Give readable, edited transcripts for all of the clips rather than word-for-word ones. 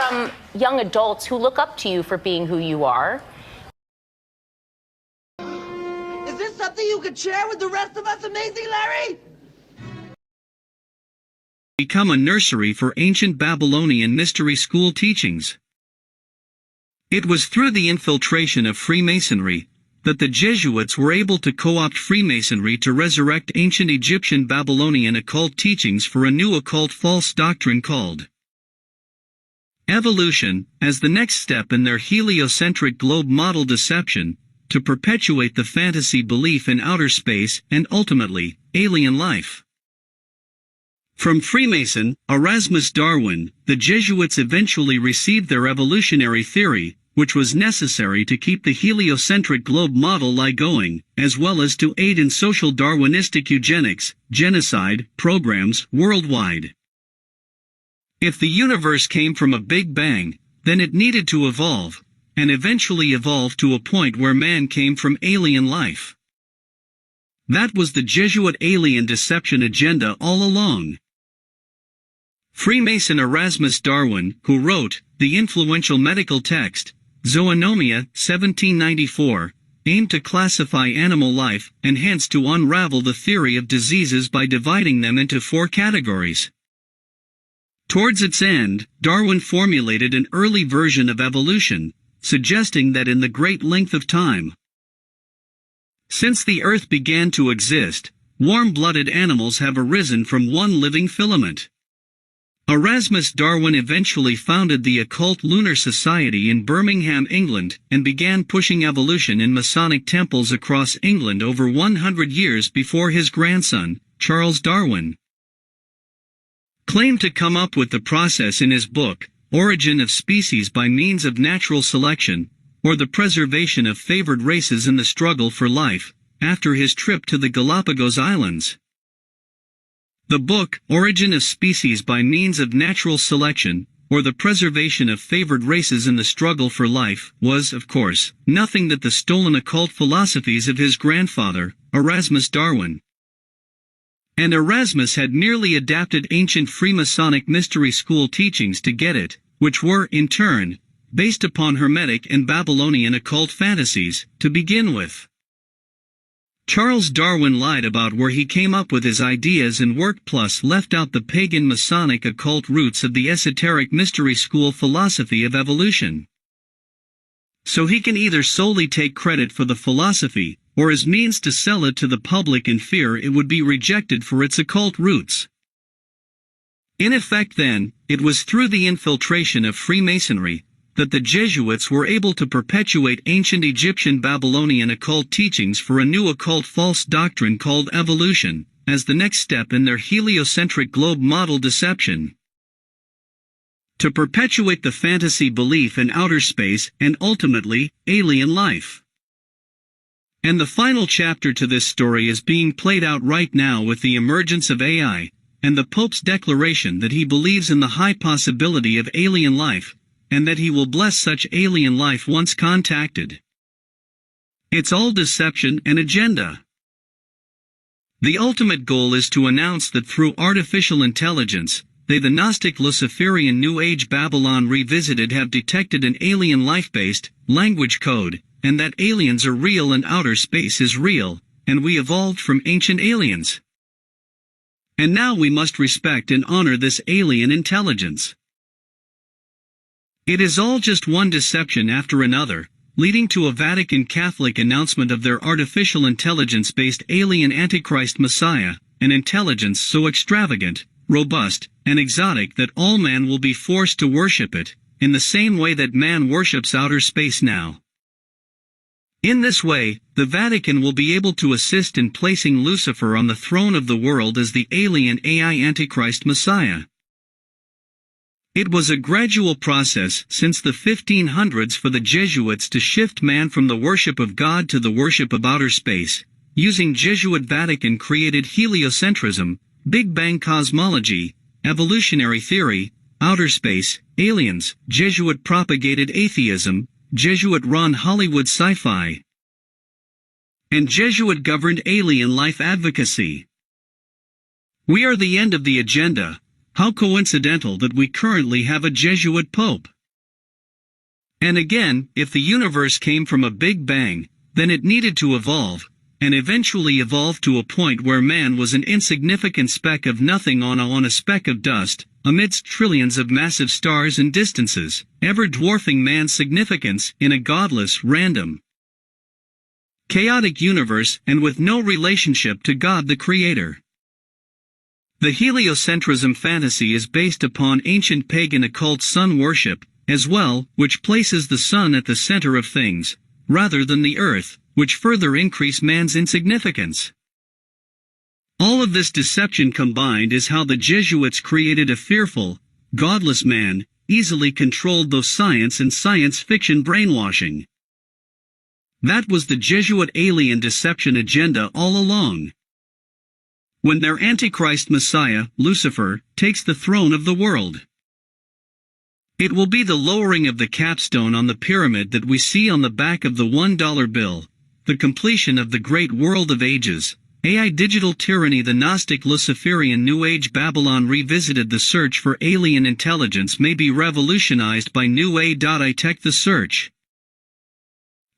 from young adults who look up to you for being who you are. Is this something you could share with the rest of us, Amazing Larry? Become a nursery for ancient Babylonian mystery school teachings. It was through the infiltration of Freemasonry that the Jesuits were able to co-opt Freemasonry to resurrect ancient Egyptian Babylonian occult teachings for a new occult false doctrine called evolution, as the next step in their heliocentric globe model deception, to perpetuate the fantasy belief in outer space and ultimately, alien life. From Freemason Erasmus Darwin, the Jesuits eventually received their evolutionary theory, which was necessary to keep the heliocentric globe model lie going, as well as to aid in social Darwinistic eugenics, genocide, programs worldwide. If the universe came from a Big Bang, then it needed to evolve, and eventually evolve to a point where man came from alien life. That was the Jesuit alien deception agenda all along. Freemason Erasmus Darwin, who wrote the influential medical text, Zoonomia, 1794, aimed to classify animal life and hence to unravel the theory of diseases by dividing them into 4 categories. Towards its end, Darwin formulated an early version of evolution, suggesting that in the great length of time since the Earth began to exist, warm-blooded animals have arisen from one living filament. Erasmus Darwin eventually founded the Occult Lunar Society in Birmingham, England, and began pushing evolution in Masonic temples across England over 100 years before his grandson, Charles Darwin, claimed to come up with the process in his book, Origin of Species by Means of Natural Selection, or the Preservation of Favored Races in the Struggle for Life, after his trip to the Galapagos Islands. The book, Origin of Species by Means of Natural Selection, or the Preservation of Favored Races in the Struggle for Life, was, of course, nothing but the stolen occult philosophies of his grandfather, Erasmus Darwin. And Erasmus had merely adapted ancient Freemasonic mystery school teachings to get it, which were, in turn, based upon Hermetic and Babylonian occult fantasies, to begin with. Charles Darwin lied about where he came up with his ideas and work, plus left out the pagan Masonic occult roots of the esoteric mystery school philosophy of evolution. So he can either solely take credit for the philosophy, or as means to sell it to the public in fear it would be rejected for its occult roots. In effect then, it was through the infiltration of Freemasonry that the Jesuits were able to perpetuate ancient Egyptian Babylonian occult teachings for a new occult false doctrine called evolution, as the next step in their heliocentric globe model deception. To perpetuate the fantasy belief in outer space and ultimately, alien life. And the final chapter to this story is being played out right now with the emergence of AI, and the Pope's declaration that he believes in the high possibility of alien life, and that he will bless such alien life once contacted. It's all deception and agenda. The ultimate goal is to announce that through artificial intelligence, they, the Gnostic Luciferian New Age Babylon Revisited, have detected an alien life-based language code, and that aliens are real and outer space is real, and we evolved from ancient aliens. And now we must respect and honor this alien intelligence. It is all just one deception after another, leading to a Vatican Catholic announcement of their artificial intelligence-based alien Antichrist Messiah, an intelligence so extravagant, robust, and exotic that all man will be forced to worship it, in the same way that man worships outer space now. In this way, the Vatican will be able to assist in placing Lucifer on the throne of the world as the alien AI Antichrist Messiah. It was a gradual process since the 1500s for the Jesuits to shift man from the worship of God to the worship of outer space, using Jesuit Vatican-created heliocentrism, Big Bang cosmology, evolutionary theory, outer space, aliens, Jesuit-propagated atheism, Jesuit-run Hollywood sci-fi, and Jesuit-governed alien life advocacy. We are the end of the agenda. How coincidental that we currently have a Jesuit Pope. And again, if the universe came from a Big Bang, then it needed to evolve, and eventually evolved to a point where man was an insignificant speck of nothing on a speck of dust, amidst trillions of massive stars and distances, ever dwarfing man's significance in a godless, random, chaotic universe and with no relationship to God the Creator. The heliocentrism fantasy is based upon ancient pagan occult sun worship, as well, which places the sun at the center of things, rather than the earth, which further increase man's insignificance. All of this deception combined is how the Jesuits created a fearful, godless man, easily controlled through science and science fiction brainwashing. That was the Jesuit alien deception agenda all along. When their Antichrist Messiah, Lucifer, takes the throne of the world, it will be the lowering of the capstone on the pyramid that we see on the back of the $1 bill, the completion of the great world of ages, AI digital tyranny. The Gnostic Luciferian New Age Babylon revisited. The search for alien intelligence may be revolutionized by New AI. Tech. The search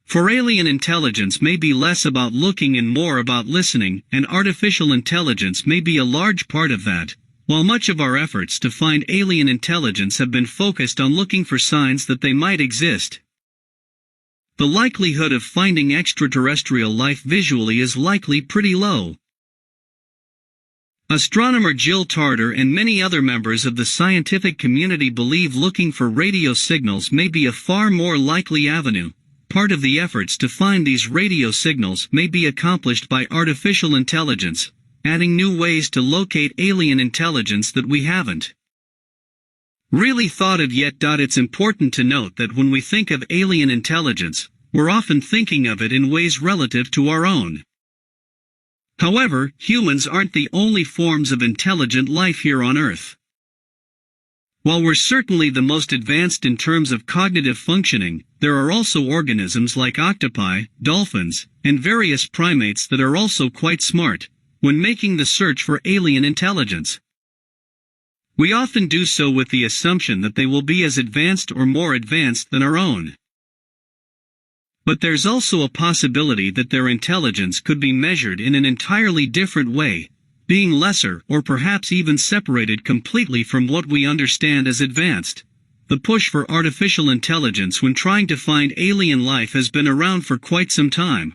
for alien intelligence may be less about looking and more about listening, and artificial intelligence may be a large part of that. While much of our efforts to find alien intelligence have been focused on looking for signs that they might exist, the likelihood of finding extraterrestrial life visually is likely pretty low. Astronomer Jill Tarter and many other members of the scientific community believe looking for radio signals may be a far more likely avenue. Part of the efforts to find these radio signals may be accomplished by artificial intelligence, adding new ways to locate alien intelligence that we haven't really thought of yet. It's important to note that when we think of alien intelligence, we're often thinking of it in ways relative to our own. However, humans aren't the only forms of intelligent life here on Earth. While we're certainly the most advanced in terms of cognitive functioning, there are also organisms like octopi, dolphins, and various primates that are also quite smart when making the search for alien intelligence. We often do so with the assumption that they will be as advanced or more advanced than our own. But there's also a possibility that their intelligence could be measured in an entirely different way, being lesser or perhaps even separated completely from what we understand as advanced. The push for artificial intelligence when trying to find alien life has been around for quite some time.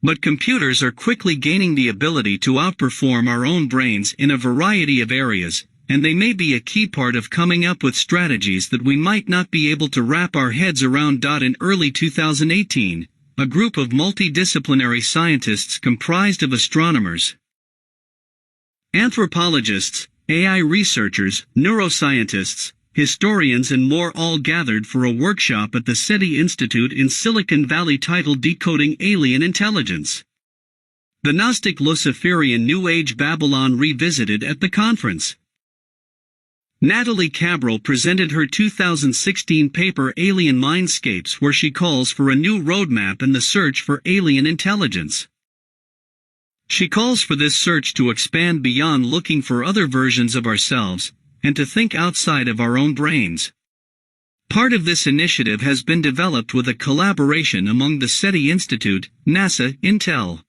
But computers are quickly gaining the ability to outperform our own brains in a variety of areas, and they may be a key part of coming up with strategies that we might not be able to wrap our heads around. In early 2018, a group of multidisciplinary scientists comprised of astronomers, anthropologists, AI researchers, neuroscientists, historians and more all gathered for a workshop at the SETI Institute in Silicon Valley titled Decoding Alien Intelligence. The Gnostic Luciferian New Age Babylon revisited at the conference. Natalie Cabral presented her 2016 paper Alien Mindscapes, where she calls for a new roadmap in the search for alien intelligence. She calls for this search to expand beyond looking for other versions of ourselves, and to think outside of our own brains. Part of this initiative has been developed with a collaboration among the SETI Institute, NASA, Intel,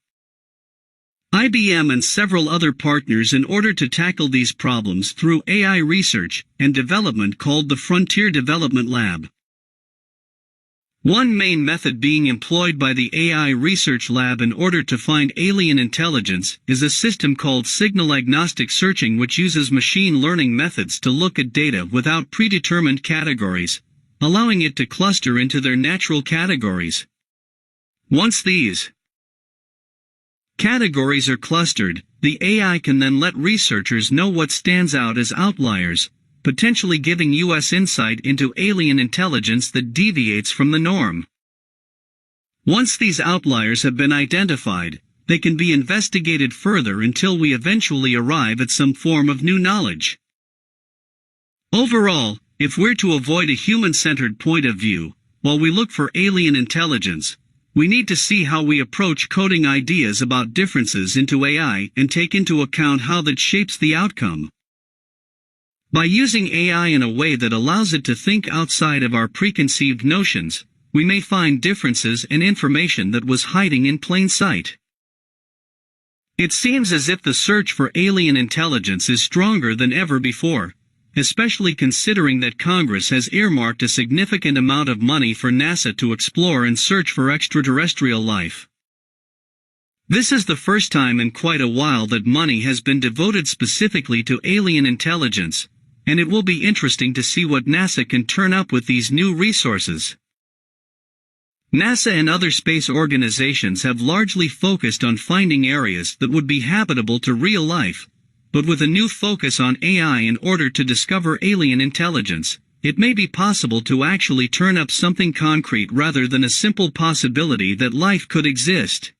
IBM and several other partners in order to tackle these problems through AI research and development called the Frontier Development Lab. One main method being employed by the AI Research Lab in order to find alien intelligence is a system called signal-agnostic searching, which uses machine learning methods to look at data without predetermined categories, allowing it to cluster into their natural categories. Once these categories are clustered, the AI can then let researchers know what stands out as outliers, potentially giving us insight into alien intelligence that deviates from the norm. Once these outliers have been identified, they can be investigated further until we eventually arrive at some form of new knowledge. Overall, if we're to avoid a human-centered point of view, while we look for alien intelligence, we need to see how we approach coding ideas about differences into AI and take into account how that shapes the outcome. By using AI in a way that allows it to think outside of our preconceived notions, we may find differences and information that was hiding in plain sight. It seems as if the search for alien intelligence is stronger than ever before, especially considering that Congress has earmarked a significant amount of money for NASA to explore and search for extraterrestrial life. This is the first time in quite a while that money has been devoted specifically to alien intelligence, and it will be interesting to see what NASA can turn up with these new resources. NASA and other space organizations have largely focused on finding areas that would be habitable to real life, but with a new focus on AI in order to discover alien intelligence, it may be possible to actually turn up something concrete rather than a simple possibility that life could exist.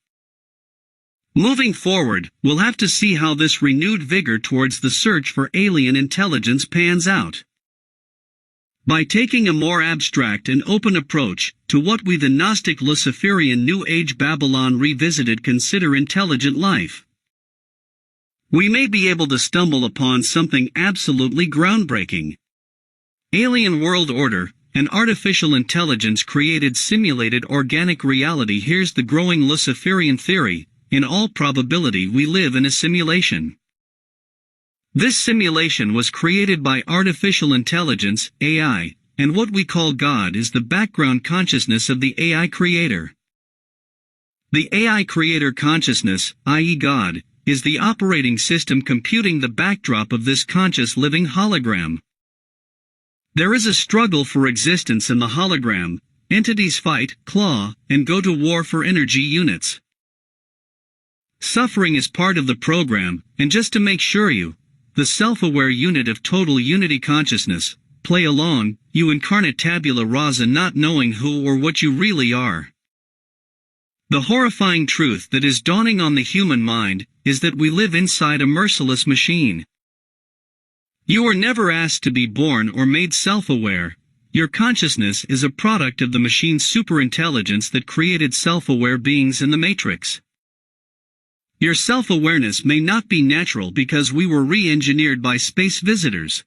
Moving forward, we'll have to see how this renewed vigor towards the search for alien intelligence pans out. By taking a more abstract and open approach to what we the Gnostic Luciferian New Age Babylon Revisited consider intelligent life, we may be able to stumble upon something absolutely groundbreaking. Alien world order, an artificial intelligence-created simulated organic reality. Here's the growing Luciferian theory: in all probability we live in a simulation. This simulation was created by artificial intelligence, AI, and what we call God is the background consciousness of the AI creator. The AI creator consciousness, i.e. God, is the operating system computing the backdrop of this conscious living hologram. There is a struggle for existence in the hologram. Entities fight, claw, and go to war for energy units. Suffering is part of the program, and just to make sure you, the self-aware unit of total unity consciousness, play along, you incarnate tabula rasa not knowing who or what you really are. The horrifying truth that is dawning on the human mind is that we live inside a merciless machine. You were never asked to be born or made self-aware. Your consciousness is a product of the machine's superintelligence that created self-aware beings in the Matrix. Your self-awareness may not be natural because we were re-engineered by space visitors.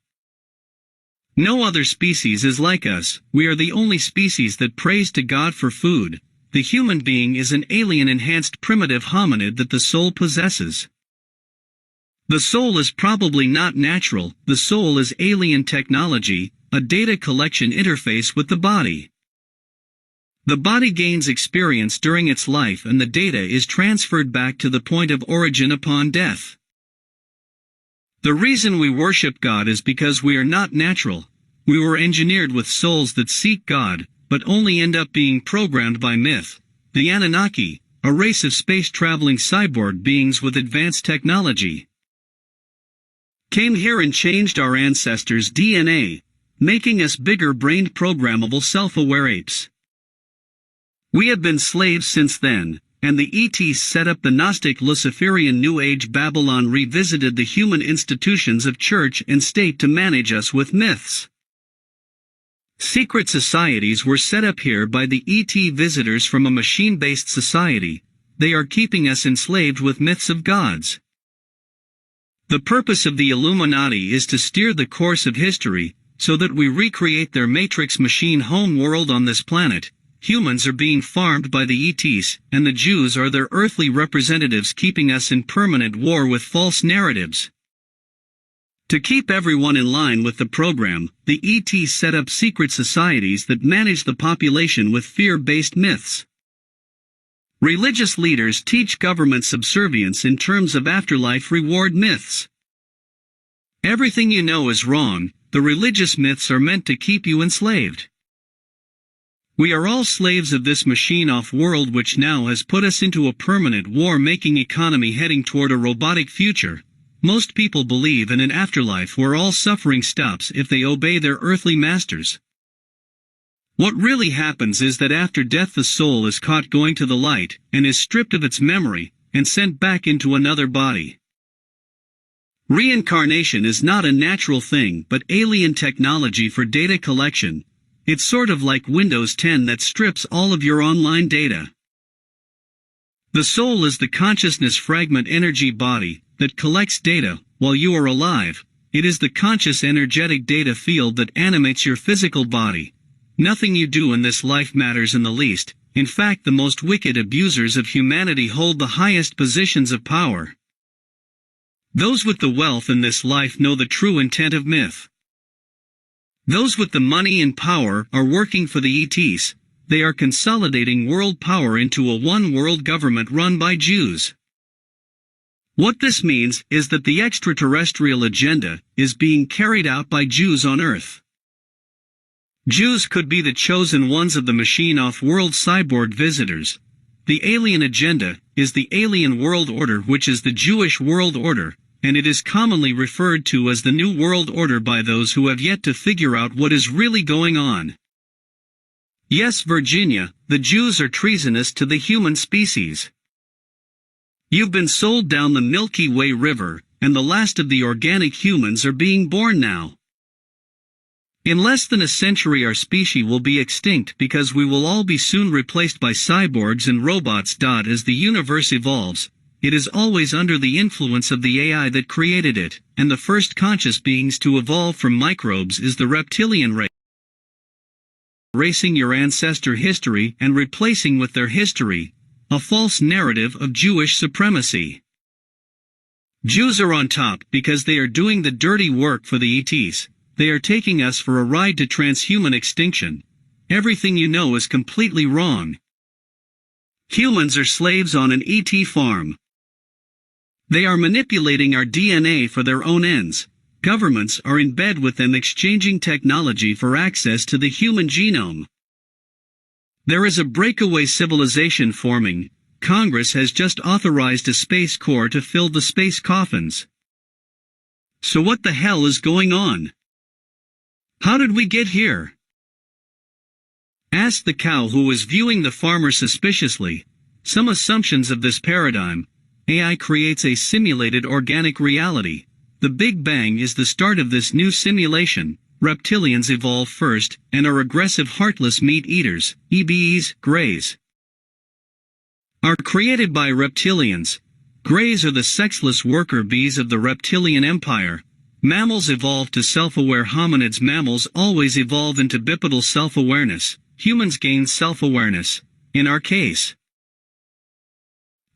No other species is like us. We are the only species that prays to God for food. The human being is an alien-enhanced primitive hominid that the soul possesses. The soul is probably not natural. The soul is alien technology, a data collection interface with the body. The body gains experience during its life and the data is transferred back to the point of origin upon death. The reason we worship God is because we are not natural. We were engineered with souls that seek God, but only end up being programmed by myth. The Anunnaki, a race of space-traveling cyborg beings with advanced technology, came here and changed our ancestors' DNA, making us bigger-brained programmable self-aware apes. We have been slaves since then, and the ETs set up the Gnostic Luciferian New Age Babylon Revisited, the human institutions of church and state to manage us with myths. Secret societies were set up here by the ET visitors from a machine-based society. They are keeping us enslaved with myths of gods. The purpose of the Illuminati is to steer the course of history, so that we recreate their matrix machine home world on this planet. Humans are being farmed by the ETs, and the Jews are their earthly representatives keeping us in permanent war with false narratives. To keep everyone in line with the program, the ETs set up secret societies that manage the population with fear-based myths. Religious leaders teach government subservience in terms of afterlife reward myths. Everything you know is wrong. The religious myths are meant to keep you enslaved. We are all slaves of this machine-off world which now has put us into a permanent war-making economy heading toward a robotic future. Most people believe in an afterlife where all suffering stops if they obey their earthly masters. What really happens is that after death the soul is caught going to the light, and is stripped of its memory, and sent back into another body. Reincarnation is not a natural thing but alien technology for data collection. It's sort of like Windows 10 that strips all of your online data. The soul is the consciousness fragment energy body that collects data while you are alive, It is the conscious energetic data field that animates your physical body. Nothing you do in this life matters in the least. In fact, the most wicked abusers of humanity hold the highest positions of power. Those with the wealth in this life know the true intent of myth. Those with the money and power are working for the ETs. They are consolidating world power into a one-world government run by Jews. What this means is that the extraterrestrial agenda is being carried out by Jews on Earth. Jews could be the chosen ones of the machine off-world cyborg visitors. The alien agenda is the alien world order, which is the Jewish world order, and it is commonly referred to as the New World Order by those who have yet to figure out what is really going on. Yes, Virginia, the Jews are treasonous to the human species. You've been sold down the Milky Way River, and the last of the organic humans are being born now. In less than a century our species will be extinct because we will all be soon replaced by cyborgs and robots. As the universe evolves, it is always under the influence of the AI that created it, and the first conscious beings to evolve from microbes is the reptilian race. Erasing your ancestor history and replacing with their history a false narrative of Jewish supremacy. Jews are on top because they are doing the dirty work for the ETs. They are taking us for a ride to transhuman extinction. Everything you know is completely wrong. Humans are slaves on an ET farm. They are manipulating our DNA for their own ends. Governments are in bed with them, exchanging technology for access to the human genome. There is a breakaway civilization forming. Congress has just authorized a space corps to fill the space coffins. So what the hell is going on? How did we get here? Asked the cow, who was viewing the farmer suspiciously. Some assumptions of this paradigm. AI creates a simulated organic reality. The Big Bang is the start of this new simulation. Reptilians evolve first, and are aggressive heartless meat-eaters, EBEs, greys. Are created by reptilians. Greys are the sexless worker bees of the reptilian empire. Mammals evolve to self-aware hominids. Mammals always evolve into bipedal self-awareness. Humans gain self-awareness. In our case,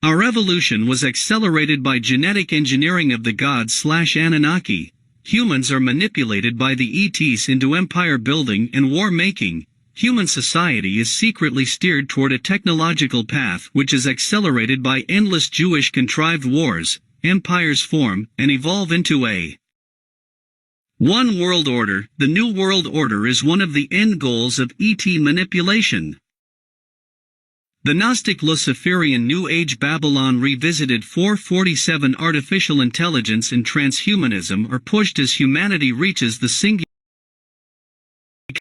our evolution was accelerated by genetic engineering of the gods/Anunnaki. Humans are manipulated by the ETs into empire building and war making. Human society is secretly steered toward a technological path which is accelerated by endless Jewish contrived wars. Empires form and evolve into a one world order. The New World Order is one of the end goals of ET manipulation. The Gnostic Luciferian New Age Babylon Revisited 447 artificial intelligence and transhumanism are pushed as humanity reaches the singular